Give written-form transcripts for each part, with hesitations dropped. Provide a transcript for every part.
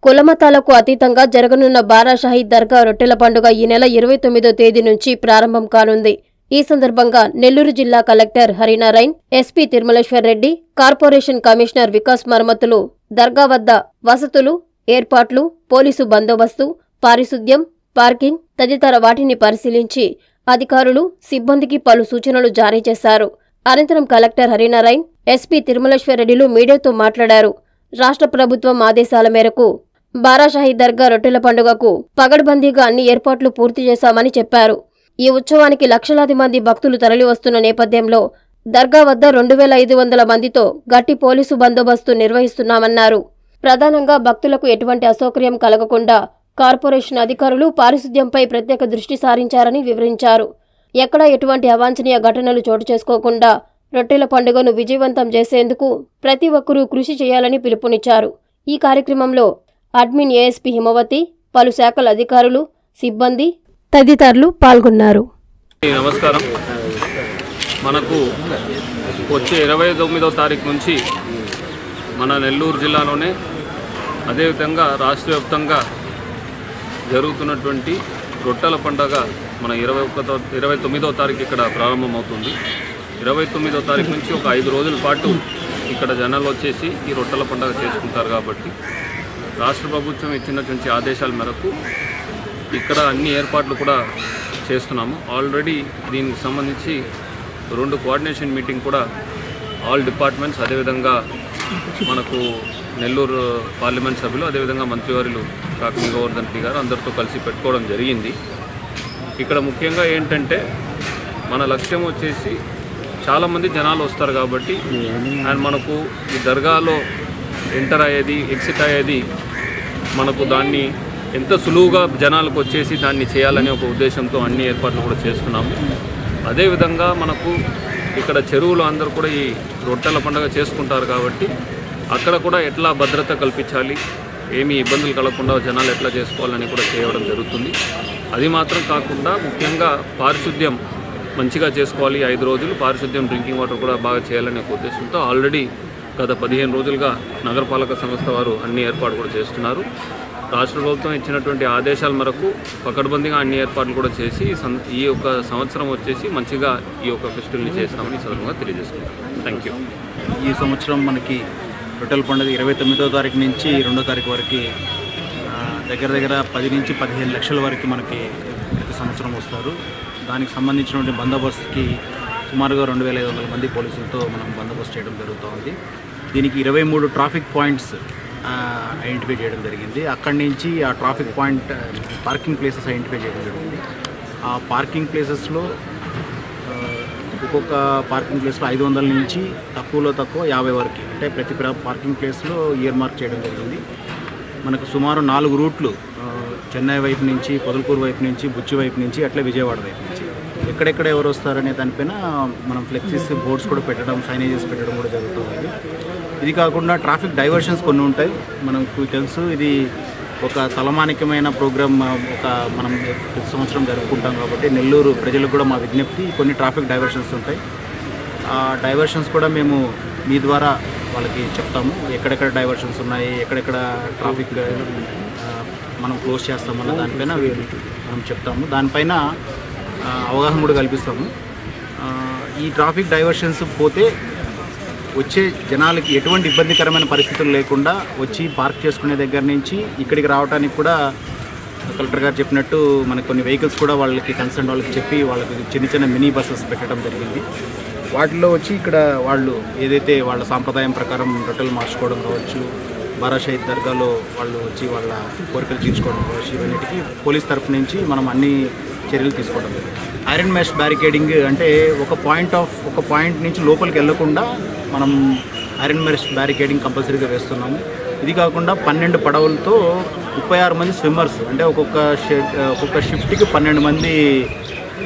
కులమతాలకు అతీతంగా జరగనున్న బారా షాహీద్ దర్గా రొట్టెల పండుగ ఈ నెల 29వ తేదీ నుంచి ప్రారంభం కానుంది. ఈ సందర్భంగా నెల్లూరు జిల్లా collector Harinarayan, SP Tirumaleshwar Reddy, corporation commissioner Vikas మర్మతులు దర్గా వద్ద వసతులు, ఏర్పాట్లు, పోలీసు బందోబస్తు, పారిశుద్ధ్యం, పార్కింగ్ తదితర వాటిని పరిశీలించి అధికారులు, సిబ్బందికి పలు సూచనలు జారీ చేశారు. అనంతరం కలెక్టర్ హరినారాయణ్, ఎస్పీ తిరుమలేశ్వర్ రెడ్డిలు మీడియాతో మాట్లాడారు. రాష్ట్ర ప్రభుత్వం ఆదేశాల మేరకు బారా షాహీద్ దర్గా రొట్టెల పండుగకు పగడ్బందీగా అన్ని ఏర్పాట్లు పూర్తి చేశామని చెప్పారు. ఈ ఉత్సవానికి లక్షలాది మంది భక్తులు తరలివస్తున్న నేపథ్యంలో దర్గా వద్ద 2500 మందితో గట్టి పోలీసు బందోబస్తు నిర్వహిస్తున్నామన్నారు. ప్రధానంగా భక్తులకు ఎటువంటి అసౌకర్యం కలగకుండా కార్పొరేషన్ అధికారులు పారిశుద్ధ్యంపై ప్రత్యేక దృష్టి సారించారని వివరించారు. ఎక్కడా ఎటువంటి అవాంఛనీయ ఘటనలు చోటు చేసుకోకుండా రొట్టెల పండుగను విజయవంతం చేసేందుకు ప్రతి ఒక్కరూ కృషి చేయాలని పిలుపునిచ్చారు. ఈ కార్యక్రమంలో అడ్మిన్ ఏఎస్పీ హిమవతి, పలు శాఖల అధికారులు, సిబ్బంది తదితరులు పాల్గొన్నారు. నమస్కారం. మనకు వచ్చే 29వ తారీఖు నుంచి మన నెల్లూరు జిల్లాలోనే అదేవిధంగా రాష్ట్ర వ్యాప్తంగా జరుగుతున్నటువంటి రొట్టెల పండుగ మన 29వ తారీఖు ఇక్కడ ప్రారంభమవుతుంది. 29వ తారీఖు నుంచి ఒక 5 రోజుల పాటు ఇక్కడ జనాలు వచ్చేసి ఈ రొట్టెల పండుగ చేసుకుంటారు. కాబట్టి రాష్ట్ర ప్రభుత్వం ఇచ్చినటువంటి ఆదేశాల మేరకు ఇక్కడ అన్ని ఏర్పాట్లు కూడా చేస్తున్నాము. ఆల్రెడీ దీనికి సంబంధించి 2 కోఆర్డినేషన్ మీటింగ్ కూడా ఆల్ డిపార్ట్మెంట్స్, అదేవిధంగా మనకు నెల్లూరు పార్లమెంట్ సభ్యులు, అదేవిధంగా మంత్రివర్యులు కాకనీ గోవర్ధన్ రెడ్డి గారు అందరితో కలిసి పెట్టుకోవడం జరిగింది. ఇక్కడ ముఖ్యంగా ఏంటంటే మన లక్ష్యం వచ్చేసి చాలామంది జనాలు వస్తారు కాబట్టి అండ్ మనకు ఈ దర్గాలో ఎంటర్ అయ్యేది, ఎగ్జిట్ అయ్యేది మనకు దాన్ని ఎంత సులువుగా జనాలకు వచ్చేసి దాన్ని చేయాలనే ఒక ఉద్దేశంతో అన్ని ఏర్పాట్లు కూడా చేస్తున్నాము. అదేవిధంగా మనకు ఇక్కడ చెరువులు అందరూ కూడా ఈ రొట్టెల పండుగ చేసుకుంటారు కాబట్టి అక్కడ కూడా ఎట్లా భద్రత కల్పించాలి, ఏమీ ఇబ్బందులు కలగకుండా జనాలు ఎట్లా చేసుకోవాలని కూడా చేయడం జరుగుతుంది. అది మాత్రం కాకుండా ముఖ్యంగా పారిశుద్ధ్యం మంచిగా చేసుకోవాలి. 5 రోజులు పారిశుద్ధ్యం, డ్రింకింగ్ వాటర్ కూడా బాగా చేయాలనే ఉద్దేశంతో ఆల్రెడీ గత 15 రోజులుగా నగరపాలక సంస్థ వారు అన్ని ఏర్పాటు కూడా చేస్తున్నారు. రాష్ట్ర ప్రభుత్వం ఇచ్చినటువంటి ఆదేశాల మేరకు పకడ్బందీగా అన్ని ఏర్పాట్లు కూడా చేసి ఈ యొక్క సంవత్సరం వచ్చేసి మంచిగా ఈ యొక్క ఫెస్టివల్ని చేస్తామని సందర్భంగా తెలియజేసుకుంటాం. Thank you. ఈ సంవత్సరం మనకి రొట్టెల పండుగ 29వ తారీఖు నుంచి 2వ తారీఖు వరకు దగ్గర 10 నుంచి 15 లక్షల వరకు మనకి ప్రతి సంవత్సరం వస్తారు. దానికి సంబంధించినటువంటి బందోబస్తుకి సుమారుగా 2500 మంది పోలీసులతో మనం బందోబస్తు చేయడం జరుగుతుంది. దీనికి 23 ట్రాఫిక్ పాయింట్స్ ఐడెంటిఫై చేయడం జరిగింది. అక్కడి నుంచి ఆ traffic point parking places identify చేయడం జరిగింది. ఆ పార్కింగ్ ప్లేసెస్లో ఒక్కొక్క పార్కింగ్ ప్లేస్లో 500 నుంచి తక్కువలో తక్కువ 50 వరకు, అంటే ప్రతి పార్కింగ్ ప్లేస్లో ఇయర్ మార్క్ చేయడం జరిగింది. మనకు సుమారు 4 రూట్లు, చెన్నై వైపు నుంచి, పొదలకూరు వైపు నుంచి, బుచ్చి వైపు నుంచి, అట్లా విజయవాడ వైపు నుంచి ఎక్కడెక్కడ ఎవరు వస్తారనే దానిపైన మనం ఫ్లెక్సీస్, బోర్డ్స్ కూడా పెట్టడం, సైనేజెస్ పెట్టడం కూడా జరుగుతుంది. ఇది కాకుండా ట్రాఫిక్ డైవర్షన్స్ కొన్ని ఉంటాయి. మనకు తెలుసు ఇది ఒక తలమానికమైన ప్రోగ్రామ్, మనం ప్రతి సంవత్సరం జరుపుకుంటాం కాబట్టి నెల్లూరు ప్రజలకు కూడా మా విజ్ఞప్తి, కొన్ని ట్రాఫిక్ డైవర్షన్స్ ఉంటాయి. ఆ డైవర్షన్స్ కూడా మేము మీ ద్వారా వాళ్ళకి చెప్తాము, ఎక్కడెక్కడ డైవర్షన్స్ ఉన్నాయి, ఎక్కడెక్కడ ట్రాఫిక్ మనం క్లోజ్ చేస్తామన్న దానిపైన మనం చెప్తాము. దానిపైన అవగాహన కూడా కల్పిస్తాము. ఈ ట్రాఫిక్ డైవర్షన్స్ పోతే వచ్చే జనాలకి ఎటువంటి ఇబ్బందికరమైన పరిస్థితులు లేకుండా వచ్చి పార్క్ చేసుకునే దగ్గర నుంచి ఇక్కడికి రావడానికి కూడా కలెక్టర్ గారు చెప్పినట్టు మనకు కొన్ని వెహికల్స్ కూడా వాళ్ళకి కన్సర్న్ వాళ్ళకి చెప్పి వాళ్ళకి చిన్న మినీ బస్సెస్ పెట్టడం జరిగింది. వాటిలో వచ్చి ఇక్కడ వాళ్ళు ఏదైతే వాళ్ళ సాంప్రదాయం ప్రకారం రొట్టెలు మార్చుకోవడం కావచ్చు, బారా షాహీద్ దర్గాలో వాళ్ళు వచ్చి వాళ్ళ కోరికలు తీర్చుకోవడం కావచ్చు, ఇవన్నిటికీ పోలీస్ తరఫు నుంచి మనం అన్ని చర్యలు తీసుకోవడం జరిగింది. ఐరన్ మెష్ బ్యారికేడింగ్ అంటే ఒక పాయింట్ నుంచి లోపలికి వెళ్లకుండా మనం ఐరన్ మెష్ బ్యారికేడింగ్ కంపల్సరీగా వేస్తున్నాము. ఇది కాకుండా 12 పడవలతో 36 మంది స్విమ్మర్స్, అంటే ఒక్కొక్క షిఫ్ట్కి 12 మంది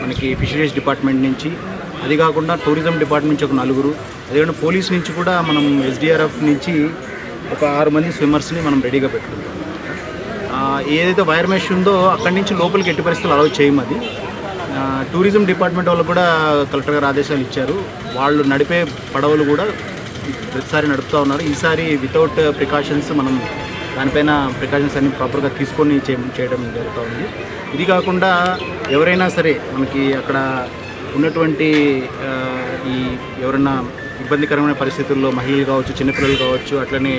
మనకి ఫిషరీస్ డిపార్ట్మెంట్ నుంచి, అది కాకుండా టూరిజం డిపార్ట్మెంట్ నుంచి ఒక 4, అదేవిధంగా పోలీస్ నుంచి కూడా మనం SDRF నుంచి ఒక 6 మంది స్విమ్మర్స్ని మనం రెడీగా పెట్టుకుంటాం. ఏదైతే వైర్ మెష్ ఉందో అక్కడి నుంచి లోపలికి ఎట్టి పరిస్థితులు అలౌ చేయము. అది టూరిజం డిపార్ట్మెంట్ వాళ్ళు కూడా కలెక్టర్ గారు ఆదేశాలు ఇచ్చారు. వాళ్ళు నడిపే పడవలు కూడా ప్రతిసారి నడుపుతూ ఉన్నారు. ఈసారి వితౌట్ ప్రికాషన్స్ మనం దానిపైన ప్రికాషన్స్ అన్ని ప్రాపర్గా తీసుకొని చేయడం జరుగుతూ ఉంది. ఇది కాకుండా ఎవరైనా సరే మనకి అక్కడ ఉన్నటువంటి ఈ ఎవరైనా ఇబ్బందికరమైన పరిస్థితుల్లో మహిళలు కావచ్చు, చిన్నపిల్లలు కావచ్చు, అట్లనే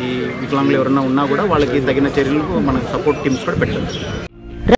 ఈ వికలాంగులు ఎవరైనా ఉన్నా కూడా వాళ్ళకి తగిన చర్యలు మన సపోర్ట్ టీమ్స్ కూడా పెట్టారు.